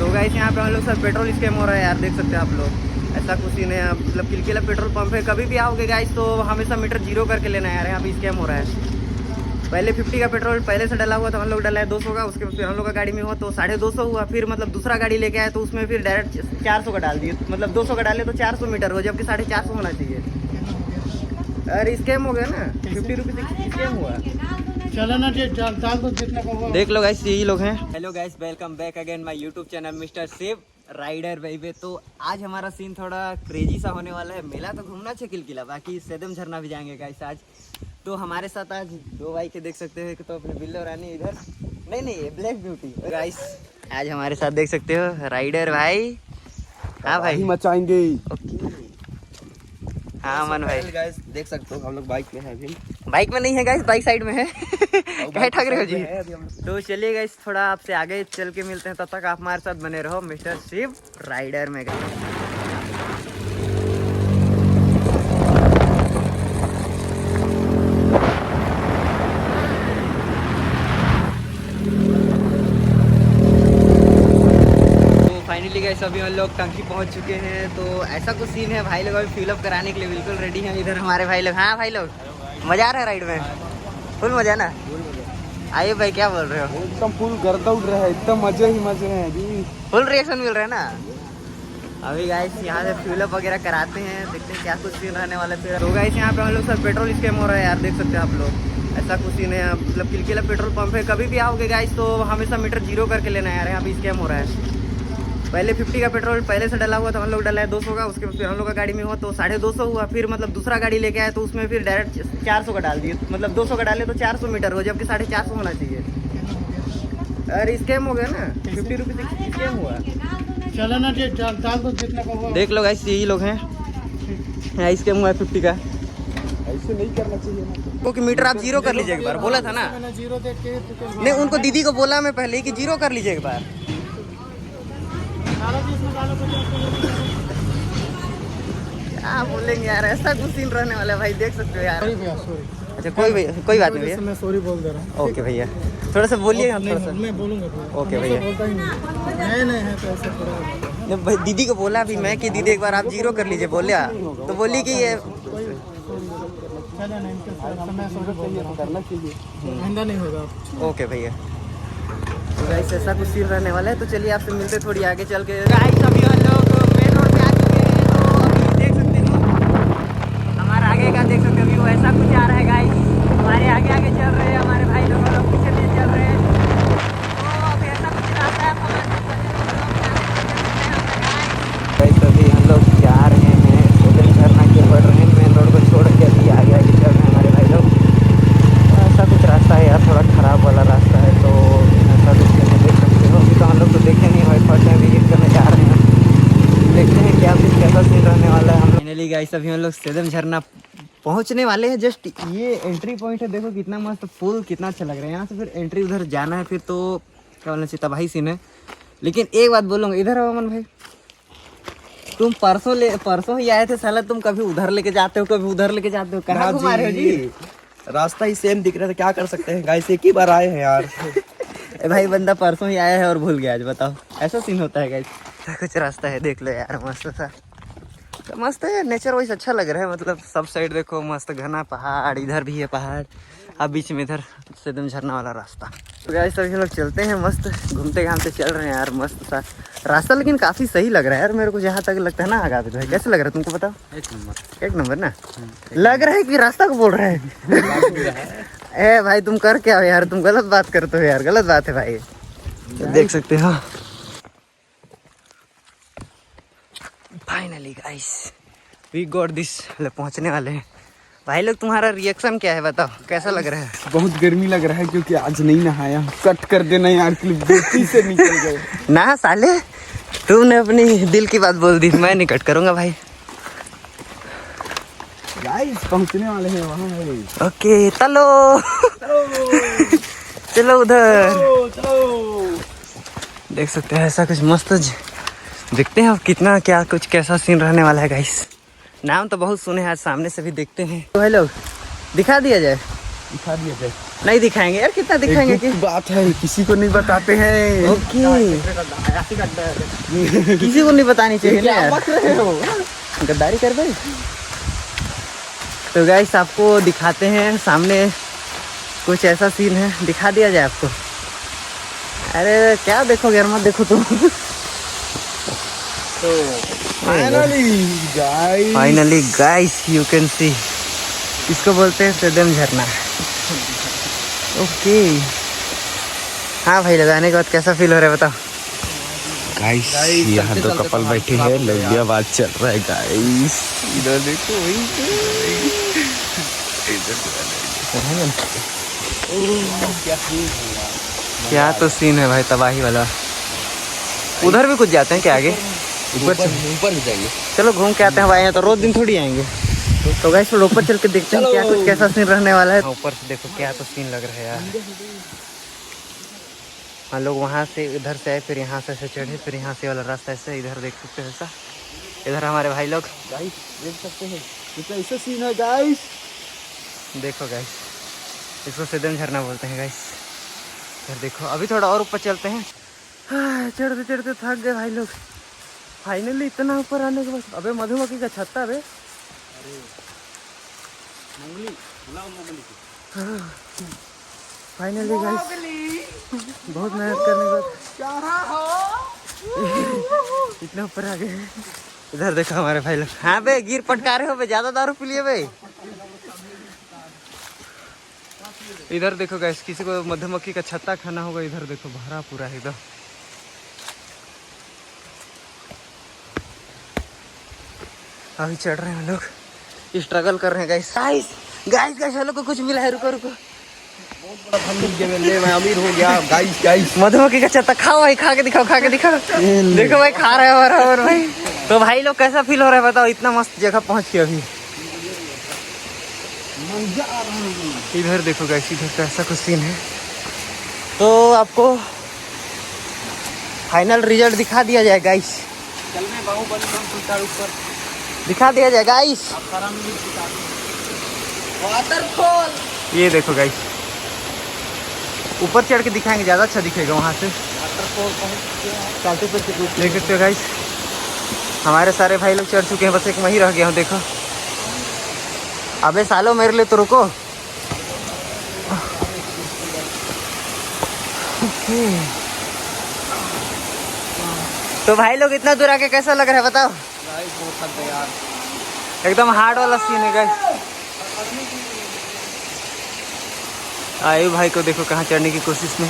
तो गाइस यहाँ पे हम लोग सर पेट्रोल स्कैम हो रहा है यार, देख सकते हैं आप लोग। ऐसा कुछ ही नहीं है, मतलब किलकिला पेट्रोल पंप है। कभी भी आओगे गाइस तो हमेशा मीटर जीरो करके लेना है यार, यहाँ पे स्कैम हो रहा है। पहले 50 का पेट्रोल पहले से डला हुआ था, हम लोग डला है 200 का, उसके फिर हम लोग का गाड़ी में हुआ तो 250 हुआ। फिर मतलब दूसरा गाड़ी लेके आए तो उसमें फिर डायरेक्ट 400 का डाल दिए, मतलब 200 का डाले तो 400 मीटर हो, जबकि 450 होना चाहिए। अरे स्कैम हो गया ना, 50 रुपीज़ स्कैम हुआ। चलो ना डाल दो जितना का होगा। देख लो गाइस, यही लोग हैं। Hello guys, welcome back again my YouTube channel mister Shiv rider baby. तो आज हमारा सीन थोड़ा क्रेजी सा होने वाला है। मेला तो घूमना चाहिए किलकिला, बाकी सेदम झरना भी जाएंगे गाइस आज। तो हमारे साथ आज दो बाइक के देख सकते हो, तो अपने बिल्लो रानी इधर, नहीं ब्लैक ब्यूटी गाइस। आज हमारे साथ देख सकते हो राइडर भाई। हाँ भाई मचाएंगे। हाँ मन भाई, गाइस देख सकते हो हम लोग बाइक में हैं अभी। बाइक में नहीं है गाइस, बाइक साइड में है। क्या ठग रहे हो जी? तो चलिए गाइस, थोड़ा आपसे आगे चल के मिलते हैं, तब तक आप हमारे साथ बने रहो मिस्टर शिव राइडर में। फाइनली गाइस अभी हम लोग टंकी पहुंच चुके हैं। तो ऐसा कुछ सीन है, भाई लोग अभी फिलअप कराने के लिए बिल्कुल रेडी हैं। इधर हमारे भाई लोग। हाँ भाई लोग, मजा आ रहा है राइड में? फुल मजा ना? आइए भाई, क्या बोल रहे हो? एकदम फुल गर्दा उड़ रहा है, एकदम मजे ही मजे हैं जी। फुल रिएक्शन मिल रहा है ना। अभी गाइस यहाँ से फिलअप वगैरह कराते हैं, देखते हैं क्या कुछ सीन रहने वाला है। फिर तो गाइस यहाँ पे हम लोग सर पेट्रोल स्कैम हो रहा है यार, देख सकते हैं आप लोग। ऐसा कुछ सीन है, मतलब किलकिला पेट्रोल पंप है। कभी भी आओगे गाइस तो हमेशा मीटर जीरो करके लेना है यार, यहाँ पे स्कैम हो रहा है। पहले 50 का पेट्रोल पहले से डला हुआ था, हम लोग डला है 200 का, उसके फिर हम लोग का गाड़ी में हुआ तो 250 हुआ। फिर मतलब दूसरा गाड़ी लेके आए तो उसमें फिर डायरेक्ट 400 का डाल दिए, मतलब 200 का डाले तो 400 मीटर हो, जबकि 450 होना चाहिए। अरे स्कैम हो गया ना, 50 रुपीज़ स्कैम हुआ। चलो ना डाल दो जितना का होगा। देख लो गाइस, यही लोग हैं। यहाँ स्कैम हुआ है 50 का। ऐसे नहीं करना चाहिए ना, क्योंकि मीटर आप जीरो कर लीजिए एक बार, बोला था ना। मैंने जीरो देख के नहीं, उनको दीदी को बोला मैं पहले कि जीरो कर लीजिए एक बार। क्या बोलेंगे यार, ऐसा कुछ सीन रहने वाला है भाई, देख सकते हो यार। सॉरी भैया, सॉरी। अच्छा कोई बात नहीं भैया, मैं सॉरी बोल दे रहा हूँ। ओके भैया, थोड़ा सा बोलिए आप, थोड़ा सा। मैं बोलूँगा भैया। ओके भैया। बोलता ही नहीं है तो ऐसे थोड़ा। नहीं भाई, दीदी को बोला अभी मैं कि दीदी एक बार आप जीरो कर लीजिए, बोलिए तो बोली कि ये चलो नहीं, मैं सॉरी करना चाहिए। आइंदा नहीं होगा। ओके भैया। तो गाइस ऐसा कुछ सीन रहने वाला है, तो चलिए आपसे मिलते थोड़ी आगे चल के। गाइस अभी हम लोग मेन रोड पे आ चुके हैं, तो अभी देख सकते हो हमारा आगे का, देख सकते हो व्यू ऐसा कुछ आ रहा है गाइस। हमारे आगे आगे चल रहे हैं, हमारे भाई लोग पीछे पीछे चल रहे हैं। तो अभी ऐसा कुछ रास्ता है, गाइस अभी हम लोग जा रहे हैं, सेदम झरना के बढ़ रहे हैं, मेन रोड को छोड़ के अभी आगे आगे चल रहे हैं हमारे भाई लोग। तो ऐसा कुछ रास्ता है यार, थोड़ा खराब वाला रास्ता है, तो ऐसा कुछ देख सकते हो। अभी तो हम लोग तो देखे नहीं भाई, फर्स्ट टाइम विजिट करने जा रहे हैं, देखते हैं क्या कुछ कैसा सीन रहने वाला है। हम फाइनली गाइस अभी हम लोग सेदम झरना पहुंचने वाले हैं। जस्ट ये एंट्री पॉइंट है, देखो कितना मस्त पुल, कितना अच्छा लग रहा है। यहाँ से फिर एंट्री उधर जाना है, फिर तो क्या बोलना चाहिए, तबाही सीन है। लेकिन एक बात बोलूँगा, इधर आओ अमन भाई, तुम परसों ही आए थे साला, तुम कभी उधर लेके जाते हो कभी उधर लेके जाते हो, कहाँ घुमा रहे हो जी? रास्ता ही सेम दिख रहा था, क्या कर सकते हैं गाइस, एक ही बार आए हैं यार। भाई बंदा परसों ही आया है और भूल गया आज, बताओ ऐसा सीन होता है गाइस। कुछ रास्ता है, देख लो यार, मस्त सा, तो मस्त है, नेचर वाइज अच्छा लग रहा है। मतलब सब साइड देखो मस्त घना पहाड़, इधर भी है पहाड़, अब बीच में इधर सेदम झरना वाला रास्ता। तो गाइस सभी लोग चलते हैं, मस्त घूमते घामते चल रहे हैं यार, मस्त सा रास्ता, लेकिन काफ़ी सही लग रहा है यार मेरे को, जहाँ तक लगता है ना। आगा तो कैसे लग रहा है तुमको, बताओ? एक नंबर ना लग रहा है कि रास्ता को बोल रहे हैं। ए भाई तुम कर क्या हो यार, तुम गलत बात करते हो यार, गलत बात है भाई। तो देख सकते हो finally guys we got this, पहुंचने वाले हैं। भाई लोग तुम्हारा रिएक्शन क्या है, बताओ कैसा लग रहा है? बहुत गर्मी लग रहा है क्योंकि आज नहीं नहाया। कट कर देना यार, बेटी से निकल गए ना साले, तुमने अपनी दिल की बात बोल दी, मैं नहीं कट करूंगा भाई। गाइस पहुंचने वाले हैं वहाँ भाई। ओके चलो चलो उधर, चलो। देख सकते हैं ऐसा कुछ मस्त देखते हैं अब कितना क्या कुछ कैसा सीन रहने वाला है गाइस। नाम तो बहुत सुने हैं, आज सामने से भी देखते हैं। तो हेलो दिखा दिया जाए, दिखा दिया जाए। नहीं दिखाएंगे यार, कितना दिखाएंगे एक बात है, किसी को नहीं बताते हैं। ओके, किसी को नहीं बतानी चाहिए ना यार। गद्दारी कर भाई। तो गाइस आपको दिखाते हैं, सामने कुछ ऐसा सीन है, दिखा दिया जाए आपको। अरे क्या देखोगे यार, मत देखो तुम। तो finally guys you can see, इसको बोलते हैं सदम झरना। ओके हाँ भाई, लगाने के बाद कैसा फील हो रहा है बताओ। गाइस यहाँ दो कपल बैठे हैं, लंबिया बात चल रहा है गाइस। इधर देखो, क्या तो सीन है भाई, तबाही वाला। उधर भी कुछ जाते हैं क्या आगे? ऊपर भी जाइए। चलो घूम के आते हैं भाई, यहाँ तो रोज दिन थोड़ी आएंगे। तो गाइस थोड़ा ऊपर चल के देखते हैं क्या कुछ कैसा सीन रहने वाला है। ऊपर से देखो क्या तो सीन लग रहा है यार। हम लोग वहाँ से इधर से आए, फिर यहाँ से ऐसे चढ़े, फिर यहाँ से वाला रास्ता ऐसे, इधर देख सकते हैं ऐसा। इधर हमारे भाई लोग गाइस देख सकते हैं कितना ऐसा सीन है गाइस। देखो गाइस, इसको सिद्धम झरना बोलते हैं गाइस। इधर देखो, अभी थोड़ा और ऊपर चलते हैं। चढ़ते चढ़ते थक गए भाई लोग। फाइनली इतना ऊपर आने के बाद, अबे मधुमक्खी का छत्ता बे। फाइनली गाइस बहुत मेहनत करने के बाद इतना ऊपर आ गए। इधर देखो हमारे भाई लोग। हाँ बे, गिर पटका रहे हो बे, ज्यादा दारू पी लिए बे। इधर देखो गाइस, किसी को मधुमक्खी का छत्ता खाना होगा। इधर देखो भरा पूरा एकदम। अभी चढ़ रहे हैं हम लोग, स्ट्रगल कर रहे हैं गाइस। गाइस हम लोग को कुछ मिला है, रुको रुको। मैं अमीर हो गया गाइस। मधुमक्खी का छत्ता खाओ भाई, खा के दिखाओ, खा के दिखाओ। देखो भाई खा रहा है बराबर भाई। तो भाई लोग कैसा फील हो रहा है बताओ, इतना मस्त जगह पहुंच के अभी। इधर देखो गाइस, इधर का ऐसा कुछ सीन है। तो आपको फाइनल रिजल्ट दिखा दिया जाए गाइस, दिखा दिया जाए गाइस। वाटरफॉल ये देखो गाइस, ऊपर चढ़ के दिखाएंगे, ज्यादा अच्छा दिखेगा वहां से। देख सकते हो गाइस, हमारे सारे भाई लोग चढ़ चुके हैं, बस एक वहीं रह गया हूँ। देखो अबे सालो मेरे लिए तो रुको। तो भाई लोग इतना दूर आके कैसा लग रहा है बताओ। एकदम हार्ड वाला सीन है गाइस। आयु भाई को देखो कहाँ चढ़ने की कोशिश में।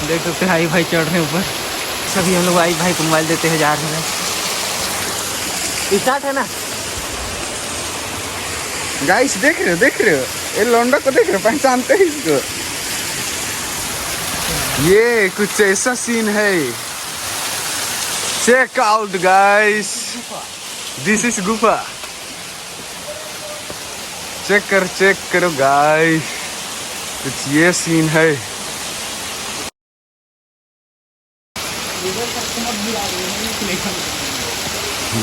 देख सकते हैं आयु भाई चढ़ रहे हैं ऊपर। सभी हम लोग आयु भाई को मोबाइल देते हैं, जा रहे हैं। स्टार्ट है ना गाइस, देख रहे हो ये लौंडा को देख रहे हो, पहचानते हैं इसको। ये कुछ ऐसा सीन है, check out guys, this is गुफा। चेक करो गाइस, कुछ ये सीन है।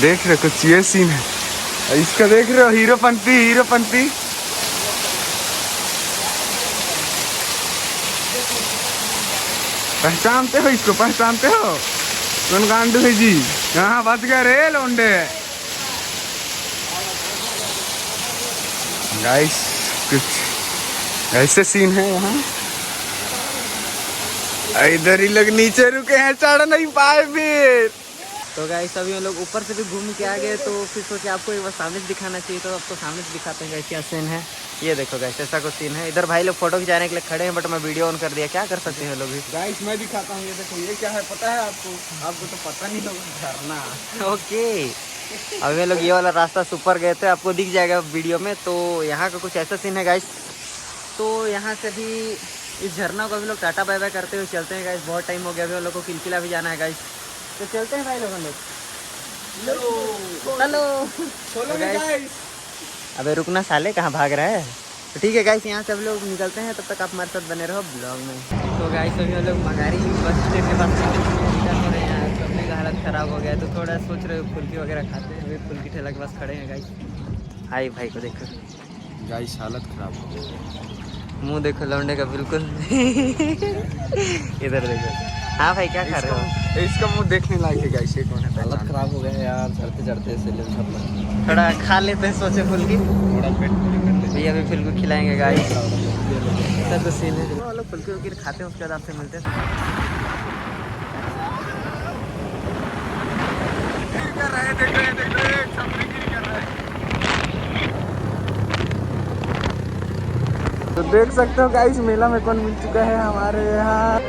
देख रहे कुछ ये सीन है। इसका देख रहे हो, हीरोपंती। पहचानते हो इसको, पहचानते हो? कौन गांडू है जी? यहाँ बच गए रे लौंडे। गाइस कुछ ऐसे सीन है यहाँ। इधर ही लोग नीचे रुके हैं, चढ़ नहीं पाए फिर। तो गाइस अभी हम लोग ऊपर से भी घूम के आ गए, तो फिर सोचे आपको एक बार सामने से दिखाना चाहिए, तो आपको सामने से दिखाते हैं गाइस क्या सीन है। ये देखो गाइस, ऐसा कुछ सीन है। इधर भाई लोग फोटो खिंचाने के लिए खड़े हैं, बट मैं वीडियो ऑन कर दिया, क्या कर सकते हैं लोग भी। गाइस मैं दिखाता हूँ, ये देखो ये क्या है पता है आपको? आपको तो पता नहीं होगा, झरना। ओके अभी हम लोग ये वाला रास्ता सुपर गए थे, आपको दिख जाएगा वीडियो में। तो यहाँ का कुछ ऐसा सीन है गाइस। तो यहाँ से भी इस झरना को अभी लोग टाटा बाय बाय करते हुए चलते हैं गाइस। बहुत टाइम हो गया, अभी हम लोग को किलकिला भी जाना है गाइस, तो चलते हैं भाई लोग हम लोग। हेलो अबे रुकना साले, कहाँ भाग रहा है। तो ठीक है गाइस, यहाँ से हम लोग निकलते हैं, तब तक आप हमारे साथ बने रहो ब्लॉग में। तो गाइस अभी हम लोग मगारी बस स्टैंड के पास हो रहे हैं, सबने का हालत ख़राब हो गया है, तो थोड़ा सोच रहे हो फुल्की वगैरह खाते हैं। अभी फुल्की ठेला के पास खड़े हैं गाइस। हाय भाई को देखो, गाइस हालत खराब हो गई। मुंह देखो लौंडे का बिल्कुल। इधर देखो। हाँ भाई क्या कर रहे हो? इसका मुंह देखने लायक है गाइस, ये कौन है? हालत खराब हो गया है यार, चढ़ते चढ़ते सिलेंडर पर। थोड़ा खा लेते हैं, सोचे फुल्की। थोड़ा पेट पूरी कर ले। भैया भी फुल्की खिलाएंगे गाइस। सब तो सीन है। वो लोग फुल्की वुल्की खाते हैं, उसके बाद आपसे मिलते हैं। तो देख सकते हो गाइस मेला में कौन मिल चुका है हमारे यहाँ।